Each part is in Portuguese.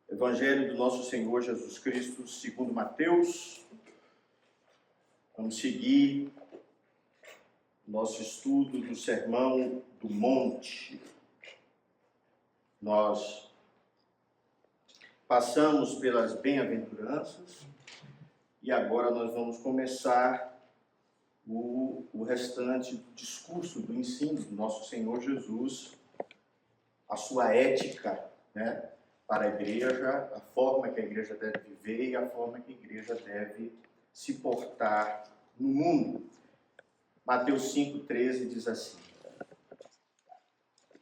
Evangelho do nosso Senhor Jesus Cristo, segundo Mateus. Vamos seguir nosso estudo do Sermão do Monte. Nós passamos pelas bem-aventuranças e agora nós vamos começar o restante do discurso, do ensino do nosso Senhor Jesus, a sua ética, para a igreja, a forma que a igreja deve viver e a forma que a igreja deve se portar no mundo. Mateus 5,13 diz assim: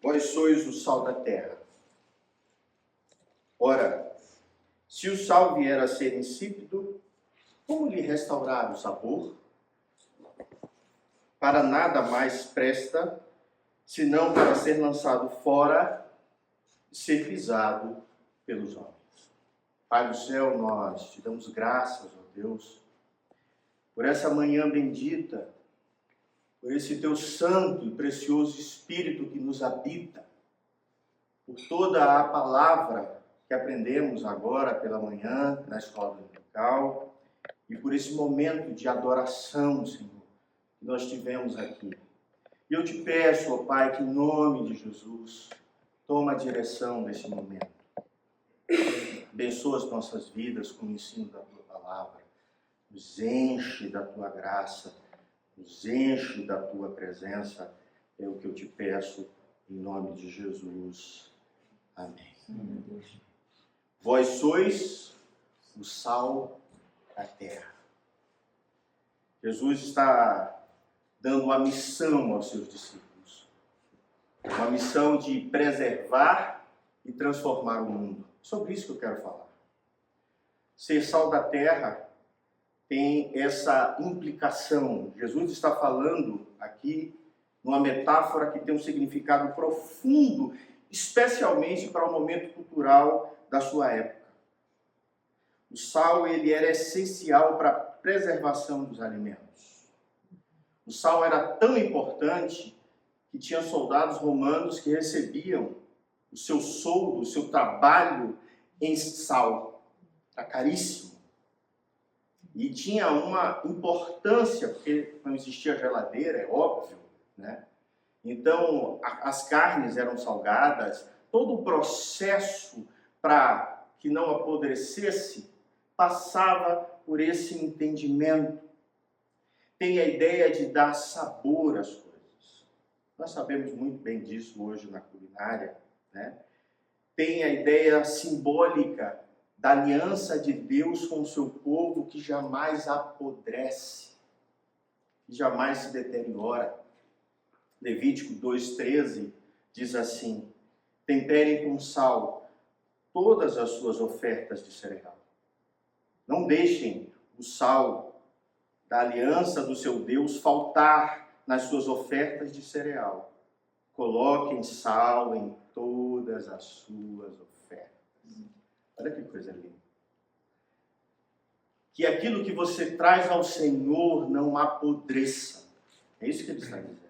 Vós sois o sal da terra. Ora, se o sal vier a ser insípido, como lhe restaurar o sabor? Para nada mais presta, senão para ser lançado fora e ser pisado pelos homens. Pai do céu, nós te damos graças, ó Deus, por essa manhã bendita, por esse teu santo e precioso Espírito que nos habita, por toda a palavra que aprendemos agora pela manhã na escola dominical e por esse momento de adoração, Senhor, que nós tivemos aqui. E eu te peço, ó Pai, que em nome de Jesus, toma a direção nesse momento. Abençoa as nossas vidas com o ensino da tua palavra. Nos enche da tua graça, nos enche da tua presença. É o que eu te peço em nome de Jesus. Amém. Vós sois o sal da terra. Jesus está dando uma missão aos seus discípulos. Uma missão de preservar e transformar o mundo. Sobre isso que eu quero falar. Ser sal da terra tem essa implicação. Jesus está falando aqui numa metáfora que tem um significado profundo, especialmente para o momento cultural da sua época. O sal, ele era essencial para a preservação dos alimentos. O sal era tão importante que tinha soldados romanos que recebiam o seu soldo, o seu trabalho em sal. Era caríssimo. E tinha uma importância, porque não existia geladeira, é óbvio, Então, as carnes eram salgadas, todo o processo para que não apodrecesse passava por esse entendimento. Tem a ideia de dar sabor às coisas. Nós sabemos muito bem disso hoje na culinária, Tem a ideia simbólica da aliança de Deus com o seu povo que jamais apodrece, que jamais se deteriora. Levítico 2,13 diz assim: temperem com sal todas as suas ofertas de cereal. Não deixem o sal da aliança do seu Deus faltar nas suas ofertas de cereal. Coloquem sal em todas as suas ofertas. Olha que coisa linda. Que aquilo que você traz ao Senhor não apodreça. É isso que ele está dizendo.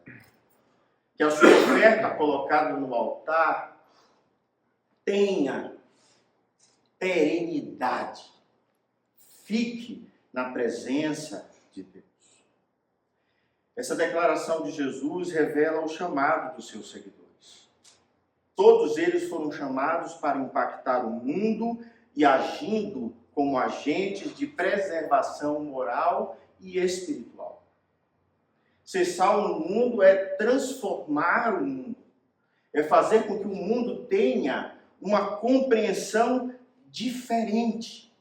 Que a sua oferta colocada no altar tenha perenidade. Fique na presença de Deus. Essa declaração de Jesus revela o chamado dos seus seguidores. Todos eles foram chamados para impactar o mundo e agindo como agentes de preservação moral e espiritual. Ser sal no mundo é transformar o mundo. É fazer com que o mundo tenha uma compreensão diferente.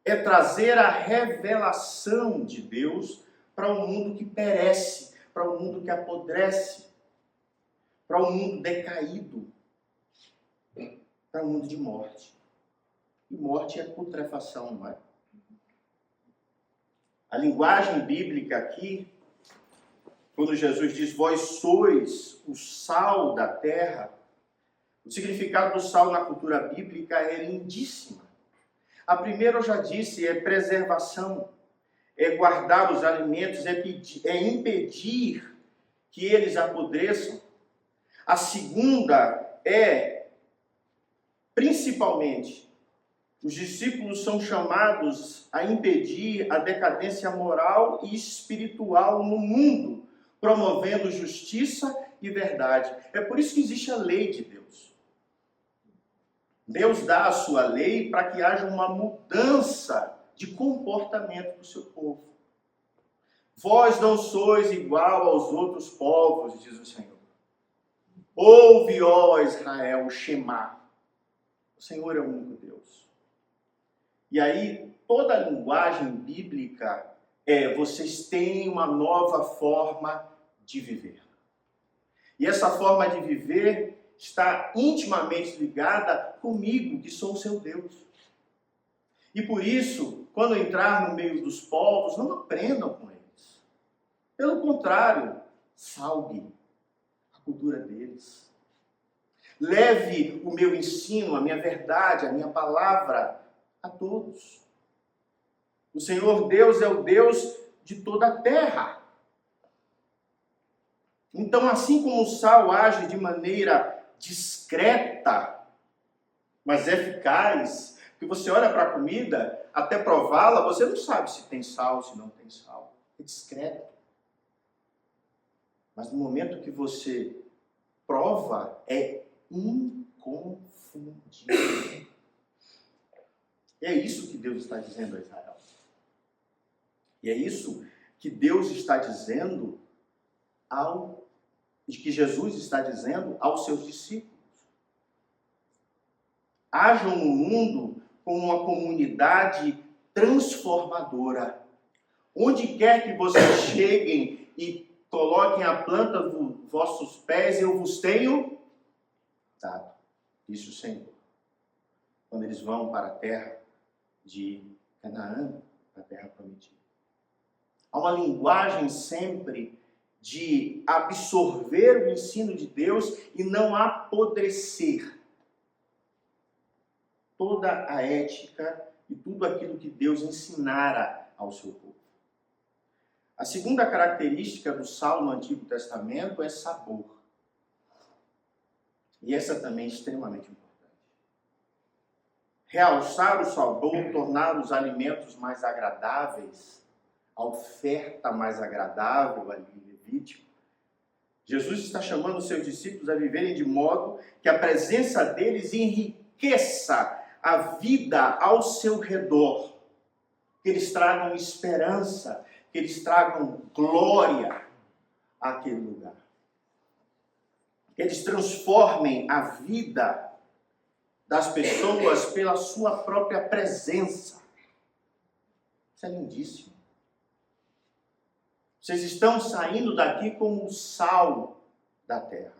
É trazer a revelação de Deus para um mundo que perece, para um mundo que apodrece, para um mundo decaído, para um mundo de morte. E morte é putrefação, não é? A linguagem bíblica aqui, quando Jesus diz, vós sois o sal da terra, o significado do sal na cultura bíblica é lindíssima. A primeira, eu já disse, é preservação, é guardar os alimentos, é impedir que eles apodreçam. A segunda é Principalmente, os discípulos são chamados a impedir a decadência moral e espiritual no mundo, promovendo justiça e verdade. É por isso que existe a lei de Deus. Deus dá a sua lei para que haja uma mudança de comportamento do seu povo. Vós não sois igual aos outros povos, diz o Senhor. Ouve, ó Israel, o Shema. O Senhor é o único Deus. E aí, toda a linguagem bíblica vocês têm uma nova forma de viver. E essa forma de viver está intimamente ligada comigo, que sou o seu Deus. E por isso, quando entrar no meio dos povos, não aprendam com eles. Pelo contrário, salve a cultura deles. Leve o meu ensino, a minha verdade, a minha palavra a todos. O Senhor Deus é o Deus de toda a terra. Então, assim como o sal age de maneira discreta, mas eficaz, que você olha para a comida, até prová-la, você não sabe se tem sal, se não tem sal. É discreto. Mas no momento que você prova, é inconfundível. E é isso que Deus está dizendo a Israel. E é isso que Deus está dizendo que Jesus está dizendo aos seus discípulos. Hajam no mundo como uma comunidade transformadora. Onde quer que vocês cheguem e coloquem a planta dos vossos pés, eu vos tenho dado. Disse o Senhor. Quando eles vão para a terra de Canaã, a terra prometida. Há uma linguagem sempre de absorver o ensino de Deus e não apodrecer toda a ética e tudo aquilo que Deus ensinara ao seu povo. A segunda característica do sal no Antigo Testamento é sabor. E essa também é extremamente importante. Realçar o sabor, tornar os alimentos mais agradáveis, a oferta mais agradável ali em Levítico. Jesus está chamando os seus discípulos a viverem de modo que a presença deles enriqueça a vida ao seu redor. Que eles tragam esperança, que eles tragam glória àquele lugar. Que eles transformem a vida das pessoas pela sua própria presença. Isso é lindíssimo. Vocês estão saindo daqui como o sal da terra.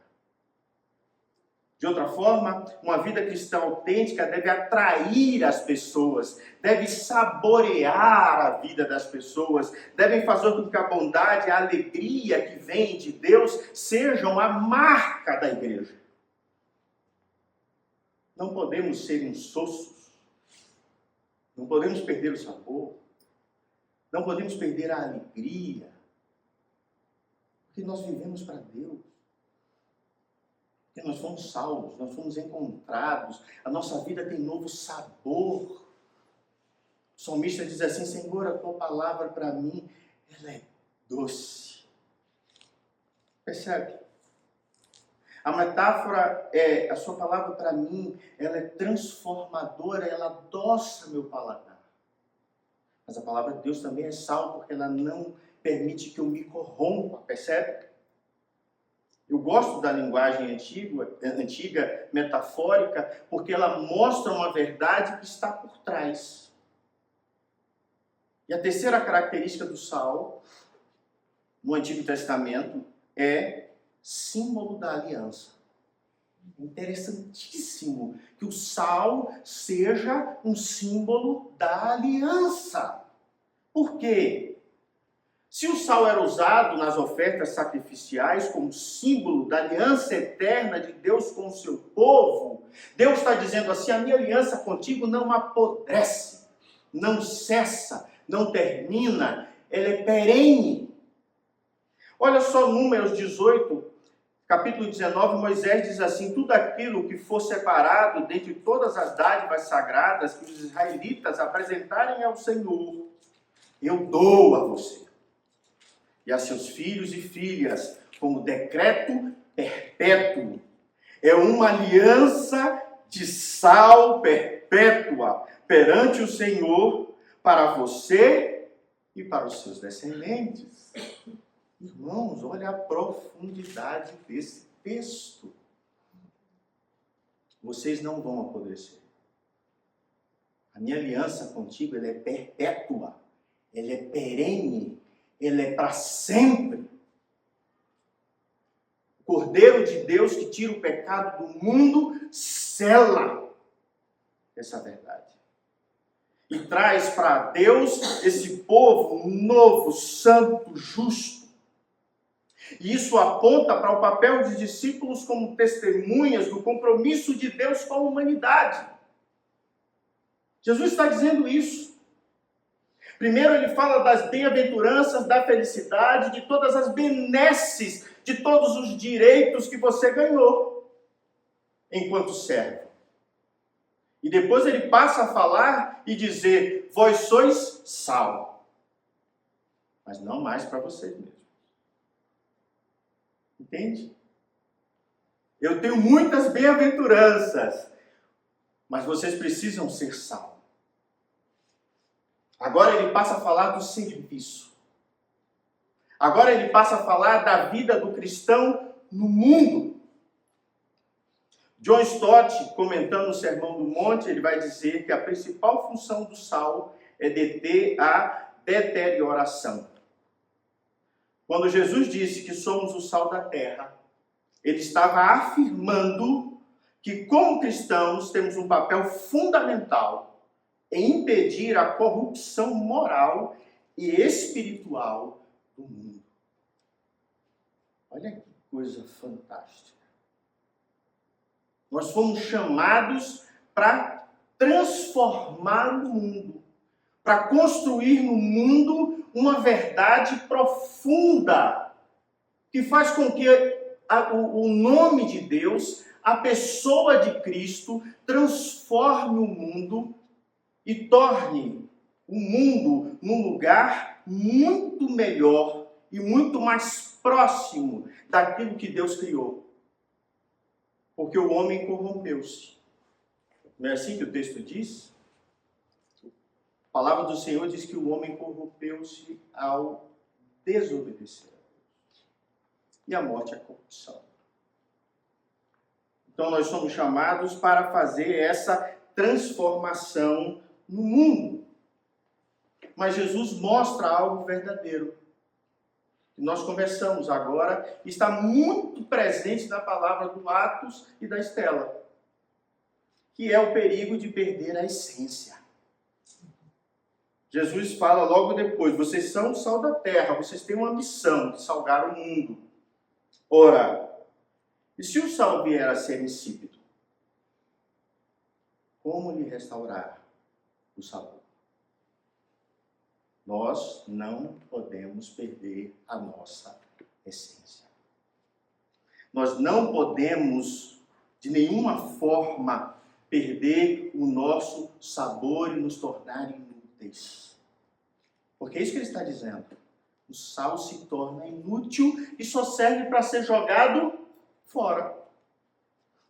De outra forma, uma vida cristã autêntica deve atrair as pessoas, deve saborear a vida das pessoas, deve fazer com que a bondade e a alegria que vem de Deus sejam a marca da igreja. Não podemos ser insossos, não podemos perder o sabor, não podemos perder a alegria, porque nós vivemos para Deus. Porque nós fomos salvos, nós fomos encontrados, a nossa vida tem novo sabor. O salmista diz assim: Senhor, a tua palavra para mim, ela é doce. Percebe? A metáfora é, a sua palavra para mim, ela é transformadora, ela adoça meu paladar. Mas a palavra de Deus também é sal, porque ela não permite que eu me corrompa, percebe? Eu gosto da linguagem antiga, metafórica, porque ela mostra uma verdade que está por trás. E a terceira característica do sal, no Antigo Testamento, é símbolo da aliança. Interessantíssimo que o sal seja um símbolo da aliança. Por quê? Se o sal era usado nas ofertas sacrificiais como símbolo da aliança eterna de Deus com o seu povo, Deus está dizendo assim: a minha aliança contigo não apodrece, não cessa, não termina, ela é perene. Olha só Números 18, capítulo 19, Moisés diz assim: tudo aquilo que for separado dentre todas as dádivas sagradas que os israelitas apresentarem ao Senhor, eu dou a você e a seus filhos e filhas, como decreto perpétuo. É uma aliança de sal perpétua perante o Senhor para você e para os seus descendentes. Irmãos, olha a profundidade desse texto. Vocês não vão apodrecer. A minha aliança contigo, ela é perpétua, ela é perene, ela é para sempre. O Cordeiro de Deus que tira o pecado do mundo, sela essa verdade. E traz para Deus esse povo novo, santo, justo. E isso aponta para o papel dos discípulos como testemunhas do compromisso de Deus com a humanidade. Jesus está dizendo isso. Primeiro ele fala das bem-aventuranças, da felicidade, de todas as benesses, de todos os direitos que você ganhou enquanto servo. E depois ele passa a falar e dizer: vós sois sal, mas não mais para vocês mesmos. Entende? Eu tenho muitas bem-aventuranças, mas vocês precisam ser sal. Agora ele passa a falar do serviço. Agora ele passa a falar da vida do cristão no mundo. John Stott, comentando o Sermão do Monte, ele vai dizer que a principal função do sal é deter a deterioração. Quando Jesus disse que somos o sal da terra, ele estava afirmando que, como cristãos, temos um papel fundamental em impedir a corrupção moral e espiritual do mundo. Olha que coisa fantástica. Nós fomos chamados para transformar o mundo, para construir no mundo uma verdade profunda, que faz com que o nome de Deus, a pessoa de Cristo, transforme o mundo e torne o mundo num lugar muito melhor e muito mais próximo daquilo que Deus criou. Porque o homem corrompeu-se. Não é assim que o texto diz? A palavra do Senhor diz que o homem corrompeu-se ao desobedecer a Deus. E a morte é a corrupção. Então nós somos chamados para fazer essa transformação no mundo. Mas Jesus mostra algo verdadeiro. Nós conversamos agora, está muito presente na palavra do Atos e da Estela, que é o perigo de perder a essência. Jesus fala logo depois: vocês são o sal da terra, vocês têm uma missão de salgar o mundo. Ora, e se o sal vier a ser insípido? Como lhe restaurar o sabor? Nós não podemos perder a nossa essência. Nós não podemos, de nenhuma forma, perder o nosso sabor e nos tornar inúteis. Porque é isso que ele está dizendo. O sal se torna inútil e só serve para ser jogado fora.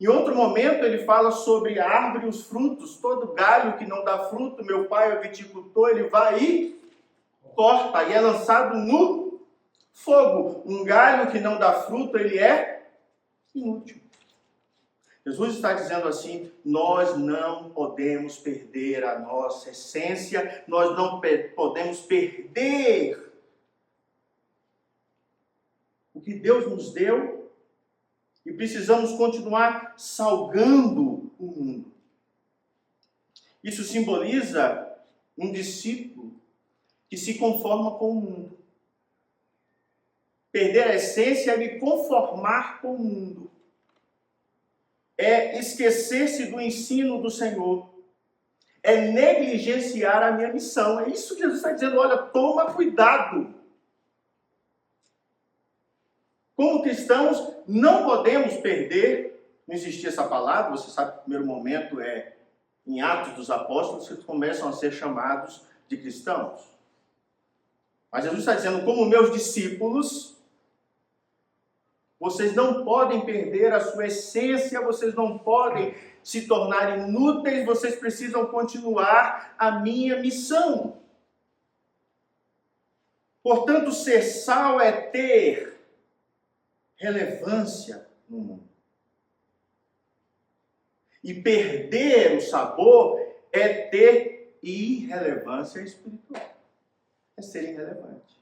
Em outro momento ele fala sobre a árvore e os frutos. Todo galho que não dá fruto, meu pai é o viticultor, ele vai e corta e é lançado no fogo. Um galho que não dá fruto, ele é inútil. Jesus está dizendo assim: nós não podemos perder a nossa essência, nós não podemos perder o que Deus nos deu e precisamos continuar salgando o mundo. Isso simboliza um discípulo que se conforma com o mundo. Perder a essência é me conformar com o mundo. É esquecer-se do ensino do Senhor. É negligenciar a minha missão. É isso que Jesus está dizendo. Olha, toma cuidado. Como cristãos, não podemos perder, não existia essa palavra, você sabe que o primeiro momento é em Atos dos Apóstolos, que começam a ser chamados de cristãos. Mas Jesus está dizendo, como meus discípulos, vocês não podem perder a sua essência, vocês não podem se tornar inúteis, vocês precisam continuar a minha missão. Portanto, ser sal é ter relevância no mundo. E perder o sabor é ter irrelevância espiritual. É ser irrelevante.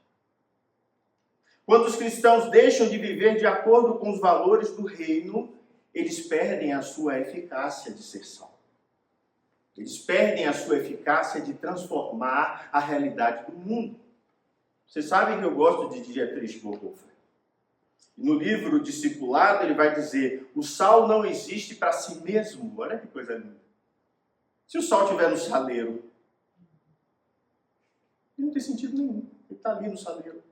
Quando os cristãos deixam de viver de acordo com os valores do reino, eles perdem a sua eficácia de ser sal. Eles perdem a sua eficácia de transformar a realidade do mundo. Vocês sabem que eu gosto de Dietrich Bonhoeffer. No livro Discipulado, ele vai dizer, o sal não existe para si mesmo. Olha que coisa linda. Se o sal estiver no saleiro, não tem sentido nenhum. Ele está ali no saleiro.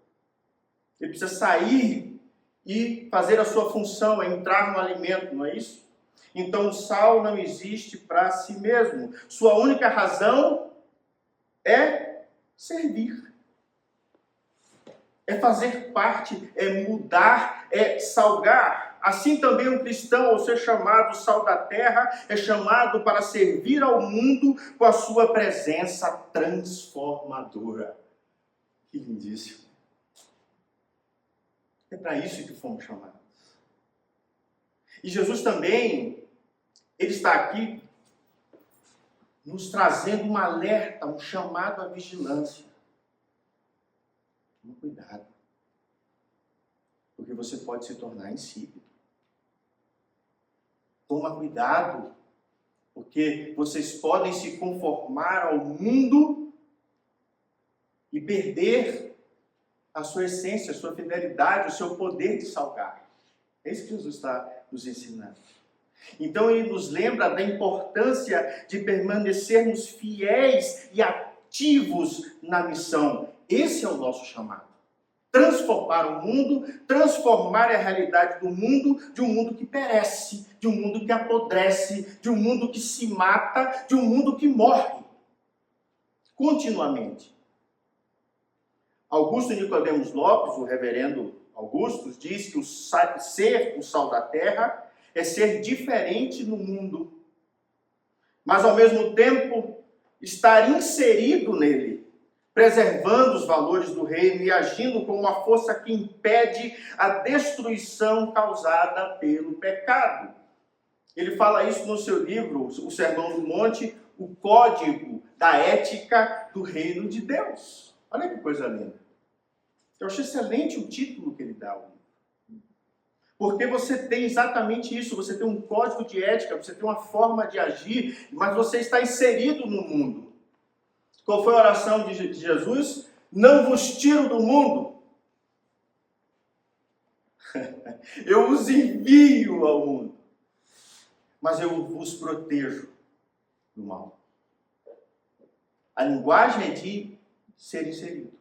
Ele precisa sair e fazer a sua função, entrar no alimento, não é isso? Então o sal não existe para si mesmo. Sua única razão é servir. É fazer parte, é mudar, é salgar. Assim também um cristão, ao ser chamado sal da terra, é chamado para servir ao mundo com a sua presença transformadora. Que lindíssimo. É para isso que fomos chamados. E Jesus também, ele está aqui nos trazendo um alerta, um chamado à vigilância. Toma cuidado, porque você pode se tornar insípido. Toma cuidado, porque vocês podem se conformar ao mundo e perder a sua essência, a sua fidelidade, o seu poder de salgar. É isso que Jesus está nos ensinando. Então ele nos lembra da importância de permanecermos fiéis e ativos na missão. Esse é o nosso chamado. Transformar o mundo, transformar a realidade do mundo, de um mundo que perece, de um mundo que apodrece, de um mundo que se mata, de um mundo que morre. Continuamente. Augusto Nicodemos Lopes, o reverendo Augusto, diz que ser o sal da terra é ser diferente no mundo, mas ao mesmo tempo estar inserido nele, preservando os valores do reino e agindo como uma força que impede a destruição causada pelo pecado. Ele fala isso no seu livro, O Sermão do Monte, o código da ética do reino de Deus. Olha que coisa linda. Eu acho excelente o título que ele dá ao livro. Porque você tem exatamente isso, você tem um código de ética, você tem uma forma de agir, mas você está inserido no mundo. Qual foi a oração de Jesus? Não vos tiro do mundo. Eu os envio ao mundo. Mas eu vos protejo do mal. A linguagem é de ser inserido.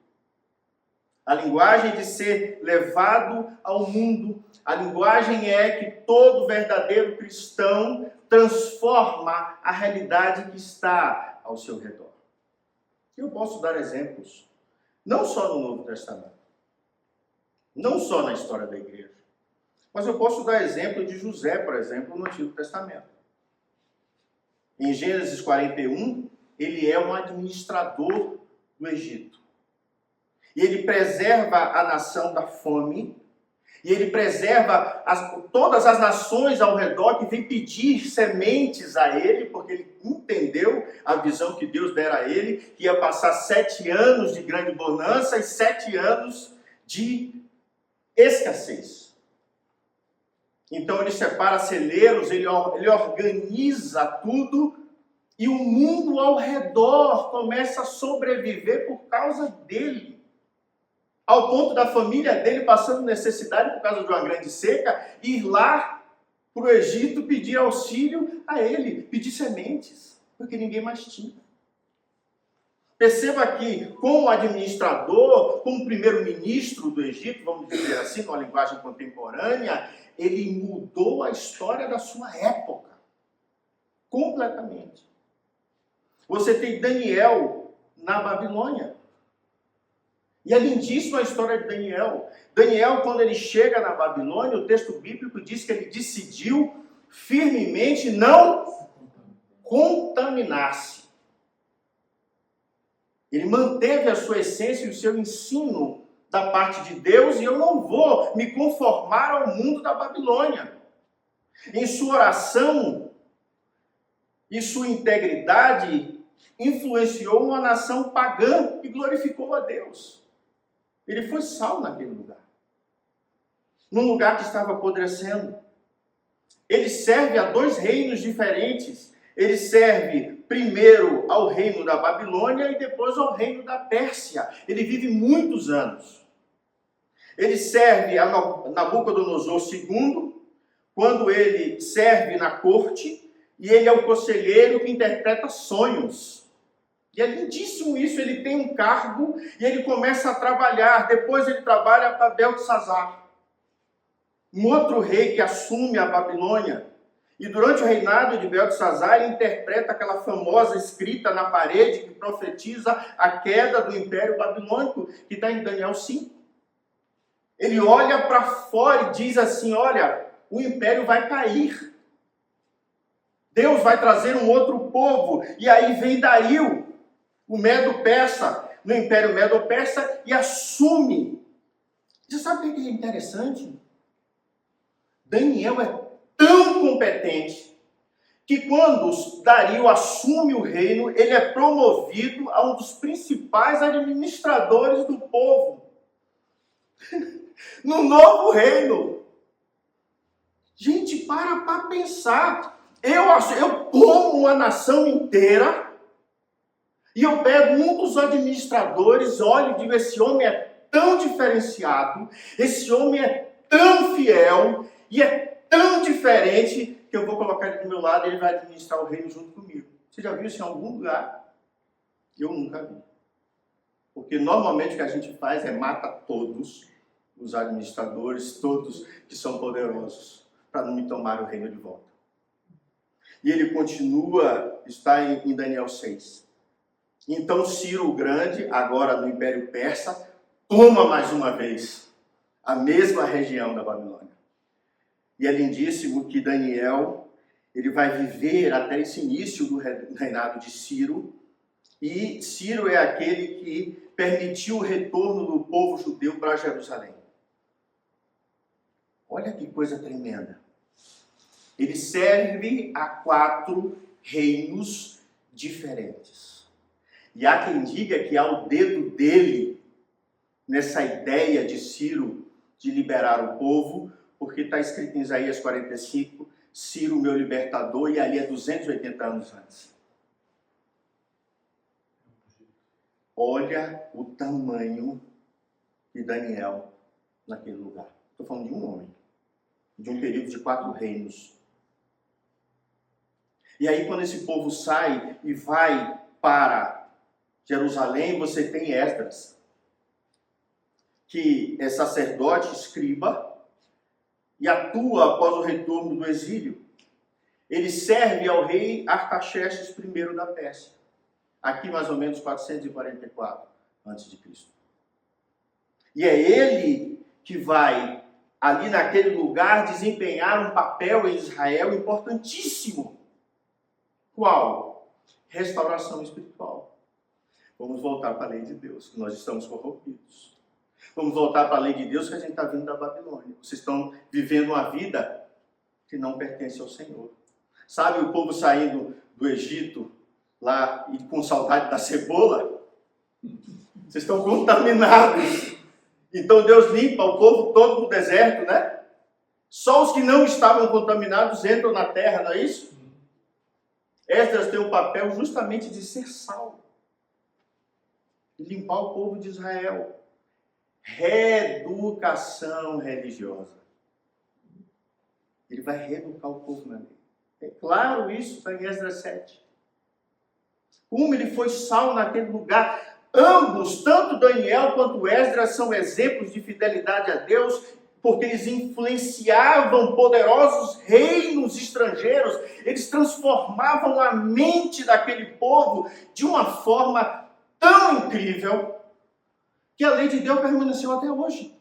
A linguagem de ser levado ao mundo. A linguagem é que todo verdadeiro cristão transforma a realidade que está ao seu redor. Eu posso dar exemplos, não só no Novo Testamento, não só na história da igreja, mas eu posso dar exemplo de José, por exemplo, no Antigo Testamento. Em Gênesis 41, ele é um administrador do Egito. E ele preserva a nação da fome, e ele preserva todas as nações ao redor que vêm pedir sementes a ele, porque ele entendeu a visão que Deus dera a ele, que ia passar 7 anos de grande bonança e 7 anos de escassez. Então ele separa celeiros, ele organiza tudo, e o mundo ao redor começa a sobreviver por causa dele. Ao ponto da família dele passando necessidade por causa de uma grande seca, ir lá para o Egito pedir auxílio a ele, pedir sementes, porque ninguém mais tinha. Perceba que, como administrador, como primeiro-ministro do Egito, vamos dizer assim, numa linguagem contemporânea, ele mudou a história da sua época. Completamente. Você tem Daniel na Babilônia. E é lindíssima a história de Daniel. Daniel, quando ele chega na Babilônia, o texto bíblico diz que ele decidiu firmemente não contaminar-se. Ele manteve a sua essência e o seu ensino da parte de Deus, e eu não vou me conformar ao mundo da Babilônia. Em sua oração e sua integridade, influenciou uma nação pagã e glorificou a Deus. Ele foi sal naquele lugar. Num lugar que estava apodrecendo. Ele serve a dois reinos diferentes. Ele serve primeiro ao reino da Babilônia e depois ao reino da Pérsia. Ele vive muitos anos. Ele serve a Nabucodonosor II, quando ele serve na corte, e ele é o conselheiro que interpreta sonhos. E é lindíssimo isso, ele tem um cargo e ele começa a trabalhar. Depois ele trabalha para Beltesazar, um outro rei que assume a Babilônia. E durante o reinado de Beltesazar, ele interpreta aquela famosa escrita na parede que profetiza a queda do Império Babilônico, que está em Daniel 5. Ele olha para fora e diz assim, olha, o Império vai cair. Deus vai trazer um outro povo. E aí vem Dario, o Medo-Persa, no Império Medo-Persa, e assume. Você sabe o que é interessante? Daniel é tão competente que quando Dario assume o reino, ele é promovido a um dos principais administradores do povo. No novo reino. Gente, para pensar. Eu como uma nação inteira e eu pego um dos administradores, olho e digo, esse homem é tão diferenciado, esse homem é tão fiel e é tão diferente que eu vou colocar ele do meu lado e ele vai administrar o reino junto comigo. Você já viu isso em algum lugar? Eu nunca vi. Porque normalmente o que a gente faz é mata todos os administradores, todos que são poderosos, para não me tomar o reino de volta. E ele continua, está em Daniel 6. Então Ciro o Grande, agora no Império Persa, toma mais uma vez a mesma região da Babilônia. E é lindíssimo que Daniel, ele vai viver até esse início do reinado de Ciro. E Ciro é aquele que permitiu o retorno do povo judeu para Jerusalém. Olha que coisa tremenda. Ele serve a 4 reinos diferentes. E há quem diga que há o dedo dele nessa ideia de Ciro de liberar o povo, porque está escrito em Isaías 45, Ciro, meu libertador, e ali é 280 anos antes. Olha o tamanho de Daniel naquele lugar. Estou falando de um homem, de um período de 4 reinos. E aí quando esse povo sai e vai para Jerusalém, você tem Esdras, que é sacerdote, escriba, e atua após o retorno do exílio. Ele serve ao rei Artaxerxes I da Pérsia, aqui mais ou menos 444 a.C. E é ele que vai, ali naquele lugar, desempenhar um papel em Israel importantíssimo. Qual? Restauração espiritual. Vamos voltar para a lei de Deus, que nós estamos corrompidos. Vamos voltar para a lei de Deus, que a gente está vindo da Babilônia. Vocês estão vivendo uma vida que não pertence ao Senhor. Sabe o povo saindo do Egito, lá, e com saudade da cebola? Vocês estão contaminados. Então Deus limpa o povo todo no deserto, né? Só os que não estavam contaminados entram na terra, não é isso? Esdras tem o papel justamente de ser sal. E limpar o povo de Israel. Reeducação religiosa. Ele vai reeducar o povo na lei. É claro isso, está em Esdras 7. como ele foi sal naquele lugar. Ambos, tanto Daniel quanto Esdras, são exemplos de fidelidade a Deus, porque eles influenciavam poderosos reinos estrangeiros, eles transformavam a mente daquele povo de uma forma tão incrível que a lei de Deus permaneceu até hoje.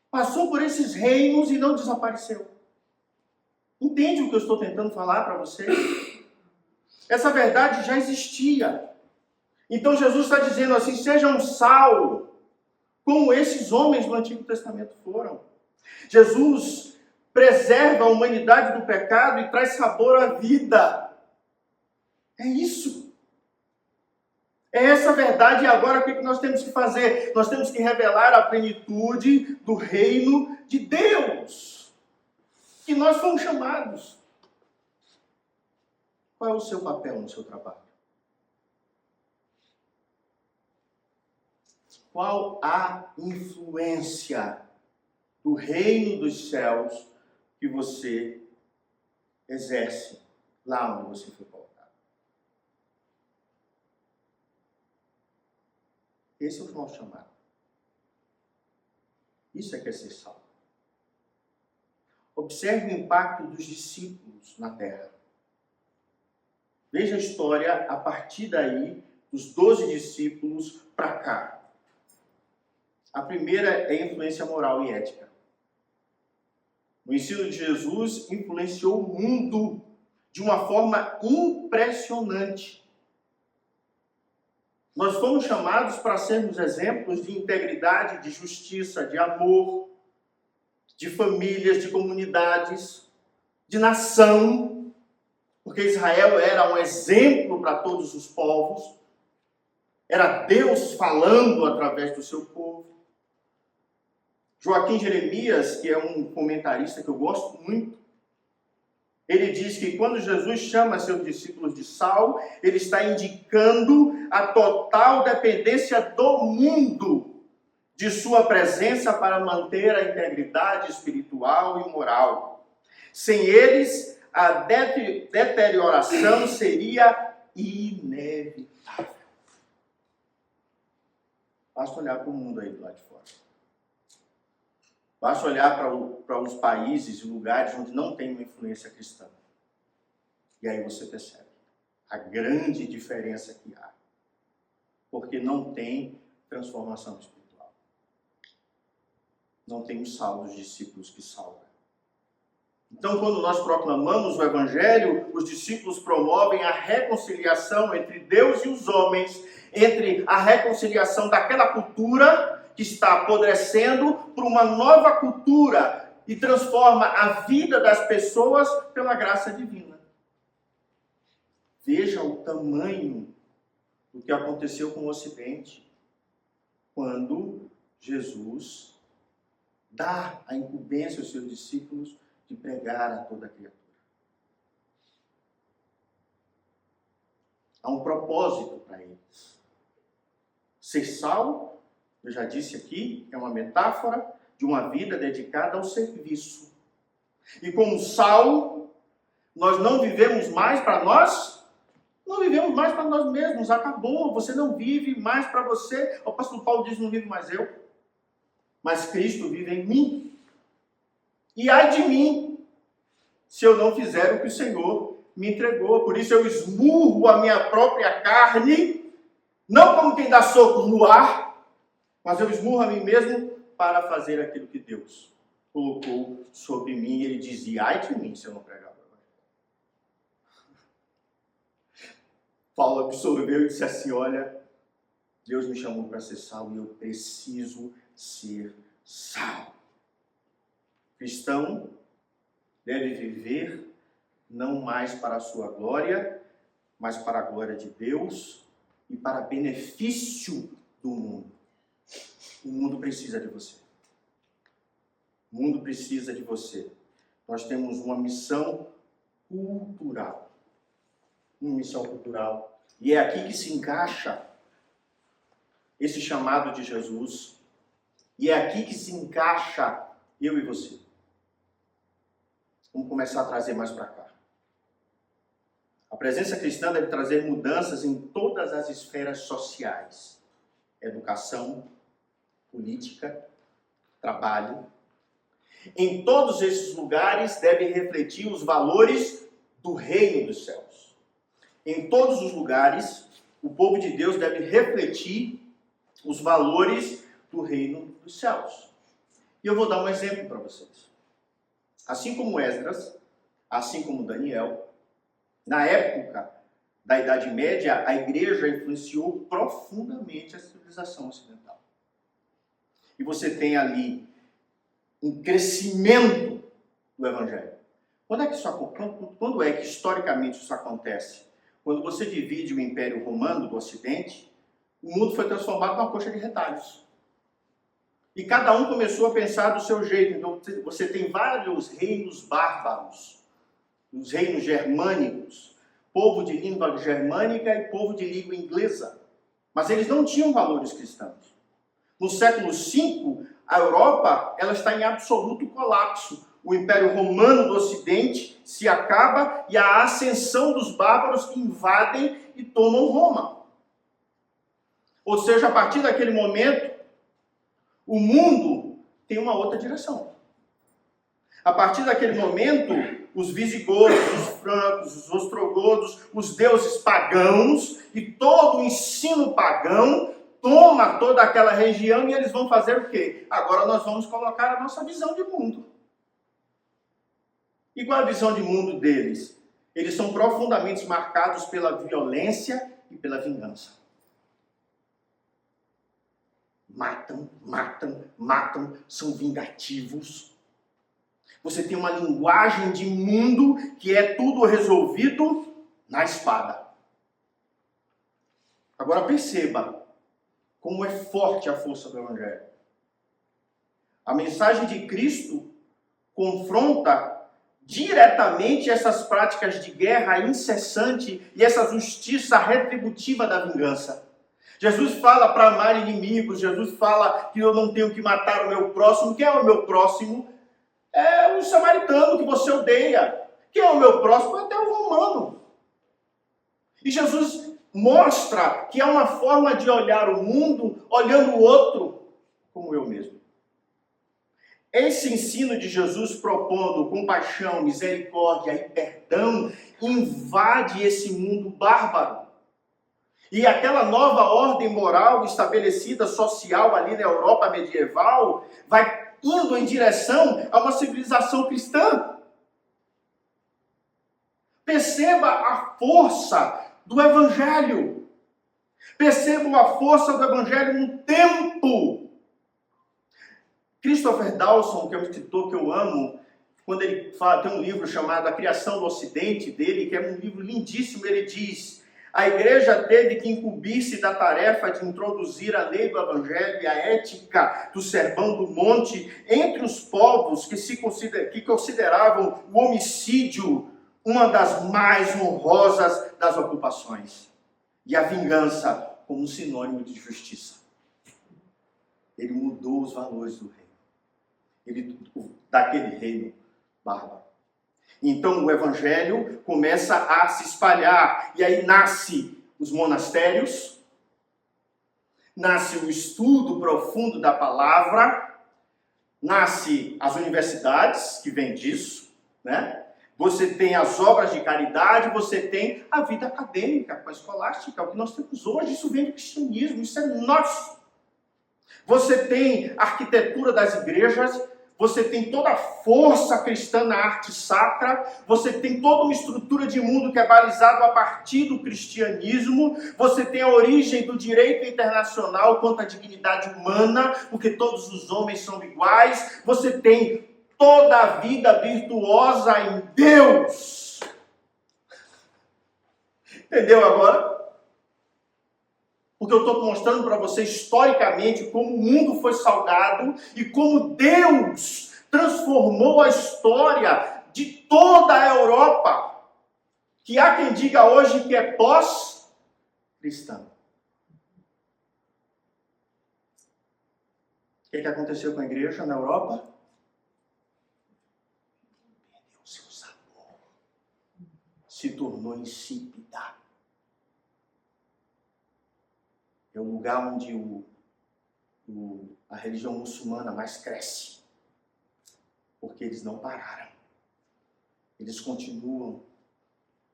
Passou por esses reinos e não desapareceu. Entende o que eu estou tentando falar para vocês? Essa verdade já existia. Então Jesus está dizendo assim: sejam sal, como esses homens do Antigo Testamento foram. Jesus preserva a humanidade do pecado e traz sabor à vida. É isso. É essa verdade. E agora o que nós temos que fazer? Nós temos que revelar a plenitude do reino de Deus, que nós fomos chamados. Qual é o seu papel no seu trabalho? Qual a influência do reino dos céus que você exerce lá onde você foi colocado? Esse é o nosso chamado. Isso é que é ser salvo. Observe o impacto dos discípulos na terra. Veja a história a partir daí, dos 12 discípulos para cá. A primeira é a influência moral e ética. O ensino de Jesus influenciou o mundo de uma forma impressionante. Nós fomos chamados para sermos exemplos de integridade, de justiça, de amor, de famílias, de comunidades, de nação, porque Israel era um exemplo para todos os povos. Era Deus falando através do seu povo. Joaquim Jeremias, que é um comentarista que eu gosto muito, ele diz que quando Jesus chama seus discípulos de sal, ele está indicando a total dependência do mundo de sua presença para manter a integridade espiritual e moral. Sem eles, a deterioração seria inevitável. Basta olhar para o mundo aí do lado de fora. Basta olhar para os países e lugares onde não tem uma influência cristã. E aí você percebe a grande diferença que há. Porque não tem transformação espiritual. Não tem o sal dos discípulos que salva. Então, quando nós proclamamos o Evangelho, os discípulos promovem a reconciliação entre Deus e os homens, entre a reconciliação daquela cultura que está apodrecendo por uma nova cultura e transforma a vida das pessoas pela graça divina. Veja o tamanho do que aconteceu com o Ocidente quando Jesus dá a incumbência aos seus discípulos de pregar a toda criatura. Há um propósito para eles. Ser sal, eu já disse aqui, é uma metáfora de uma vida dedicada ao serviço. E como sal, nós não vivemos mais para nós, não vivemos mais para nós mesmos, acabou, você não vive mais para você. O pastor Paulo diz, não vive mais eu, mas Cristo vive em mim. E ai de mim, se eu não fizer o que o Senhor me entregou. Por isso eu esmurro a minha própria carne, não como quem dá soco no ar, mas eu esmurro a mim mesmo para fazer aquilo que Deus colocou sobre mim. Ele dizia, ai de mim se eu não pregar. Paulo absorveu e disse assim, olha, Deus me chamou para ser sal e eu preciso ser sal. Cristão deve viver não mais para a sua glória, mas para a glória de Deus e para benefício do mundo. O mundo precisa de você. O mundo precisa de você. Nós temos uma missão cultural. Uma missão cultural. E é aqui que se encaixa esse chamado de Jesus. E é aqui que se encaixa eu e você. Vamos começar a trazer mais para cá. A A presença cristã deve trazer mudanças em todas as esferas sociais: educação, política, trabalho. Em todos esses lugares deve refletir os valores do reino dos céus. Em todos os lugares, o povo de Deus deve refletir os valores do reino dos céus. E eu vou dar um exemplo para vocês. Assim como Esdras, assim como Daniel, na época da Idade Média, a igreja influenciou profundamente a civilização ocidental. E você tem ali um crescimento do Evangelho. Quando é que historicamente isso acontece? Quando você divide o Império Romano do Ocidente, o mundo foi transformado numa coxa de retalhos. E cada um começou a pensar do seu jeito. Então você tem vários reinos bárbaros, os reinos germânicos, povo de língua germânica e povo de língua inglesa. Mas eles não tinham valores cristãos. No século V, a Europa ela está em absoluto colapso. O Império Romano do Ocidente se acaba e a ascensão dos bárbaros que invadem e tomam Roma. Ou seja, a partir daquele momento, o mundo tem uma outra direção. A partir daquele momento, os visigodos, os francos, os ostrogodos, os deuses pagãos e todo o ensino pagão toma toda aquela região e eles vão fazer o quê? Agora nós vamos colocar a nossa visão de mundo. E qual é a visão de mundo deles? Eles são profundamente marcados pela violência e pela vingança. Matam, matam, matam, são vingativos. Você tem uma linguagem de mundo que é tudo resolvido na espada. Agora perceba como é forte a força do Evangelho. A mensagem de Cristo confronta diretamente essas práticas de guerra incessante e essa justiça retributiva da vingança. Jesus fala para amar inimigos, Jesus fala que eu não tenho que matar o meu próximo. Quem é o meu próximo? É o samaritano que você odeia. Quem é o meu próximo? Até o romano. E Jesus mostra que há uma forma de olhar o mundo olhando o outro como eu mesmo. Esse ensino de Jesus propondo compaixão, misericórdia e perdão invade esse mundo bárbaro. E aquela nova ordem moral estabelecida, social ali na Europa medieval, vai indo em direção a uma civilização cristã. Perceba a força do Evangelho. Percebam a força do Evangelho no tempo. Christopher Dawson, que é um escritor que eu amo, quando ele fala, tem um livro chamado A Criação do Ocidente dele, que é um livro lindíssimo, ele diz: a igreja teve que incumbir-se da tarefa de introduzir a lei do Evangelho e a ética do Sermão do Monte entre os povos que consideravam o homicídio uma das mais honrosas das ocupações e a vingança como um sinônimo de justiça. Ele mudou os valores do reino, daquele reino bárbaro. Então o Evangelho começa a se espalhar, e aí nasce os monastérios, nasce o estudo profundo da palavra, nasce as universidades, que vem disso, né? Você tem as obras de caridade, você tem a vida acadêmica, a escolástica, o que nós temos hoje, isso vem do cristianismo, isso é nosso. Você tem a arquitetura das igrejas, você tem toda a força cristã na arte sacra, você tem toda uma estrutura de mundo que é balizado a partir do cristianismo, você tem a origem do direito internacional quanto à dignidade humana, porque todos os homens são iguais, você tem toda a vida virtuosa em Deus. Entendeu agora? Porque eu estou mostrando para você historicamente como o mundo foi salgado e como Deus transformou a história de toda a Europa, que há quem diga hoje que é pós-cristã. O que aconteceu com a igreja na Europa? Perdeu seu sabor, se tornou insípida. É o lugar onde a religião muçulmana mais cresce. Porque eles não pararam. Eles continuam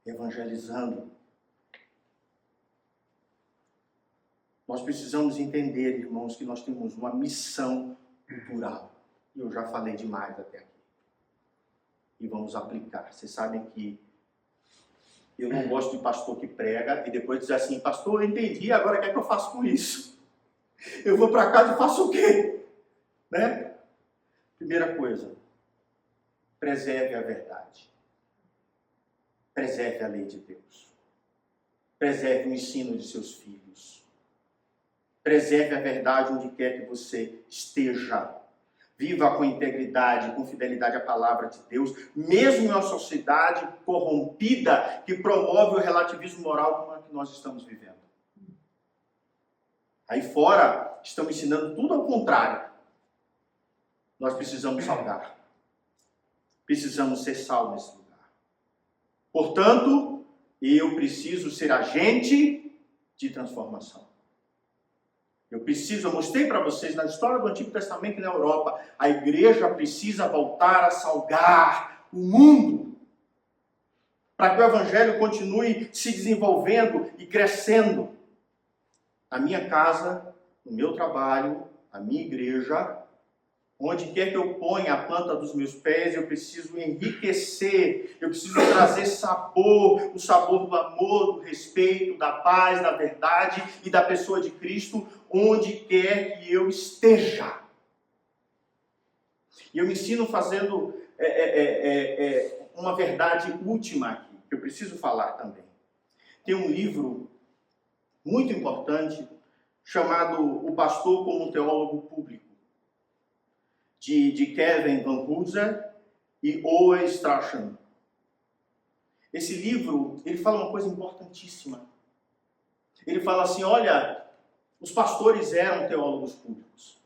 evangelizando. Nós precisamos entender, irmãos, que nós temos uma missão cultural. E eu já falei demais até aqui. E vamos aplicar. Vocês sabem que eu não gosto de pastor que prega e depois diz assim, pastor, eu entendi, agora o que é que eu faço com isso? Eu vou para casa e faço o quê? Né? Primeira coisa, preserve a verdade. Preserve a lei de Deus. Preserve o ensino de seus filhos. Preserve a verdade onde quer que você esteja. Viva com integridade, com fidelidade à palavra de Deus, mesmo em uma sociedade corrompida que promove o relativismo moral como a que nós estamos vivendo. Aí fora, estão ensinando tudo ao contrário. Nós precisamos salgar. Precisamos ser sal nesse lugar. Portanto, eu preciso ser agente de transformação. Eu mostrei para vocês na história do Antigo Testamento na Europa, a igreja precisa voltar a salgar o mundo, para que o evangelho continue se desenvolvendo e crescendo. A minha casa, o meu trabalho, a minha igreja, onde quer que eu ponha a planta dos meus pés, eu preciso enriquecer, eu preciso trazer sabor, o sabor do amor, do respeito, da paz, da verdade e da pessoa de Cristo, onde quer que eu esteja. E eu me ensino fazendo uma verdade última aqui, que eu preciso falar também. Tem um livro muito importante, chamado O Pastor como um Teólogo Público, de Kevin Van Hooser e Owen Strachan. Esse livro, ele fala uma coisa importantíssima. Ele fala assim, olha, os pastores eram teólogos públicos.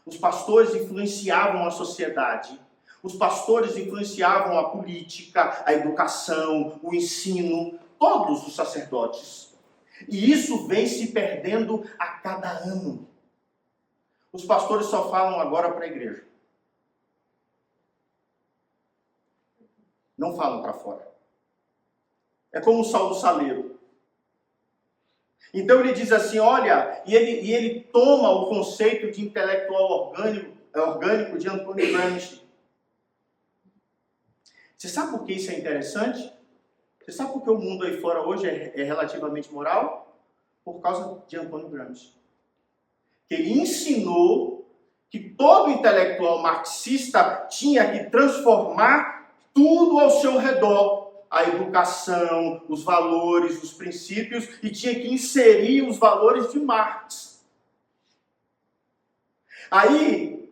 Os pastores influenciavam a sociedade. Os pastores influenciavam a política, a educação, o ensino, todos os sacerdotes. E isso vem se perdendo a cada ano. Os pastores só falam agora para a igreja. Não falam para fora. É como o Saulo Saleiro. Então ele diz assim, olha, e ele toma o conceito de intelectual orgânico de Antônio Gramsci. Você sabe por que isso é interessante? Você sabe por que o mundo aí fora hoje é relativamente moral? Por causa de Antônio Gramsci. Que ele ensinou que todo intelectual marxista tinha que transformar tudo ao seu redor. A educação, os valores, os princípios, e tinha que inserir os valores de Marx. Aí,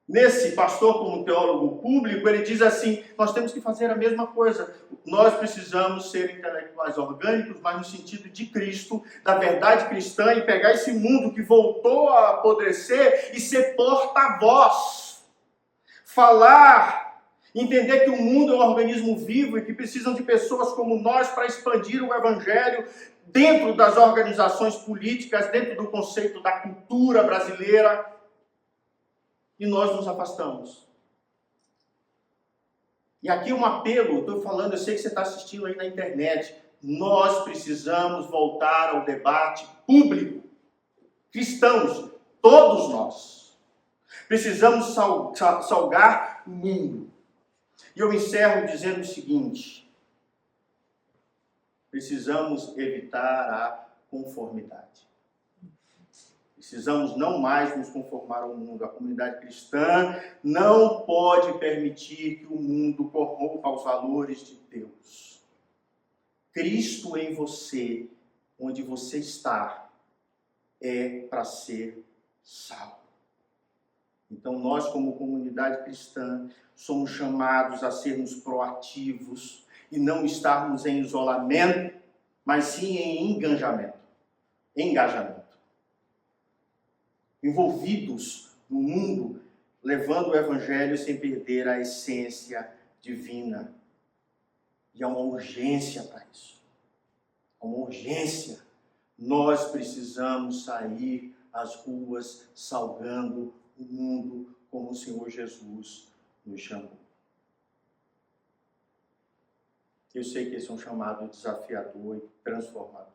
nesse pastor como teólogo público, ele diz assim, nós temos que fazer a mesma coisa. Nós precisamos ser intelectuais orgânicos, mas no sentido de Cristo, da verdade cristã, e pegar esse mundo que voltou a apodrecer e ser porta-voz. Falar, entender que o mundo é um organismo vivo e que precisam de pessoas como nós para expandir o evangelho dentro das organizações políticas, dentro do conceito da cultura brasileira. E nós nos afastamos. E aqui um apelo, estou falando, eu sei que você está assistindo aí na internet. Nós precisamos voltar ao debate público. Cristãos, todos nós. Precisamos salgar o mundo. E eu encerro dizendo o seguinte. Precisamos evitar a conformidade. Precisamos não mais nos conformar ao mundo. A comunidade cristã não pode permitir que o mundo corrompa os valores de Deus. Cristo em você, onde você está, é para ser sal. Então nós, como comunidade cristã, somos chamados a sermos proativos e não estarmos em isolamento, mas sim em engajamento. Envolvidos no mundo, levando o evangelho sem perder a essência divina. E há uma urgência para isso. Há uma urgência. Nós precisamos sair às ruas salgando o mundo como o Senhor Jesus nos chamou. Eu sei que esse é um chamado desafiador e transformador.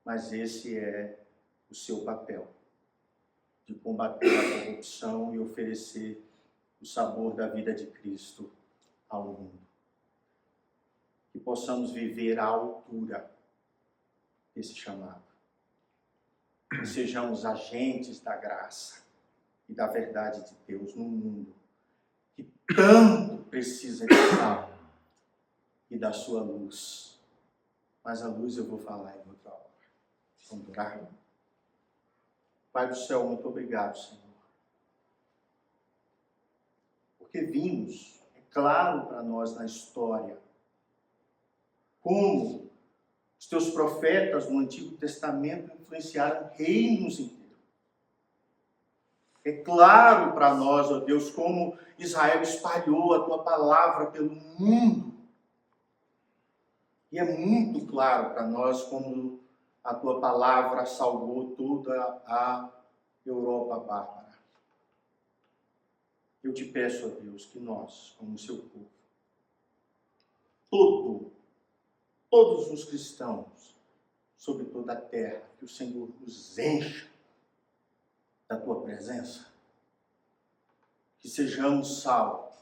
Mas esse é o seu papel, de combater a corrupção e oferecer o sabor da vida de Cristo ao mundo. Que possamos viver à altura desse chamado. Que sejamos agentes da graça e da verdade de Deus no mundo, que tanto precisa de sal e da sua luz. Mas a luz eu vou falar em outra hora. Vamos orar? Pai do céu, muito obrigado, Senhor. Porque vimos, é claro para nós na história, como os teus profetas no Antigo Testamento influenciaram reinos inteiros. É claro para nós, ó Deus, como Israel espalhou a tua palavra pelo mundo. E é muito claro para nós como a tua palavra salvou toda a Europa bárbara. Eu te peço, ó Deus, que nós, como seu povo, todos os cristãos sobre toda a terra, que o Senhor nos encha da tua presença, que sejamos sal,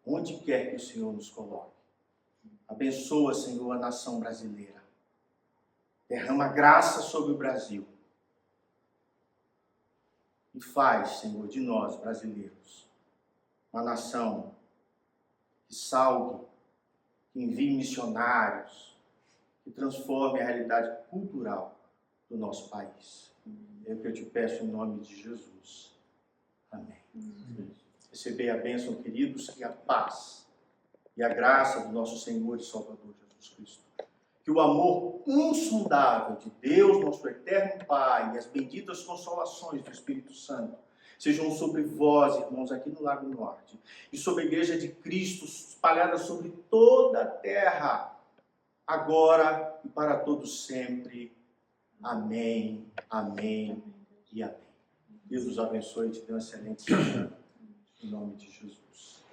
onde quer que o Senhor nos coloque. Abençoa, Senhor, a nação brasileira. Derrama graça sobre o Brasil. E faz, Senhor, de nós, brasileiros, uma nação que salve, que envie missionários, que transforme a realidade cultural do nosso país. É o que eu te peço em nome de Jesus. Amém. Recebei a bênção, queridos, que a paz e a graça do nosso Senhor e Salvador Jesus Cristo, que o amor insondável de Deus, nosso eterno Pai, e as benditas consolações do Espírito Santo sejam sobre vós, irmãos, aqui no Lago Norte, e sobre a Igreja de Cristo espalhada sobre toda a terra, agora e para todos sempre. Amém, amém e amém. Deus os abençoe e te dê uma excelente semana, em nome de Jesus.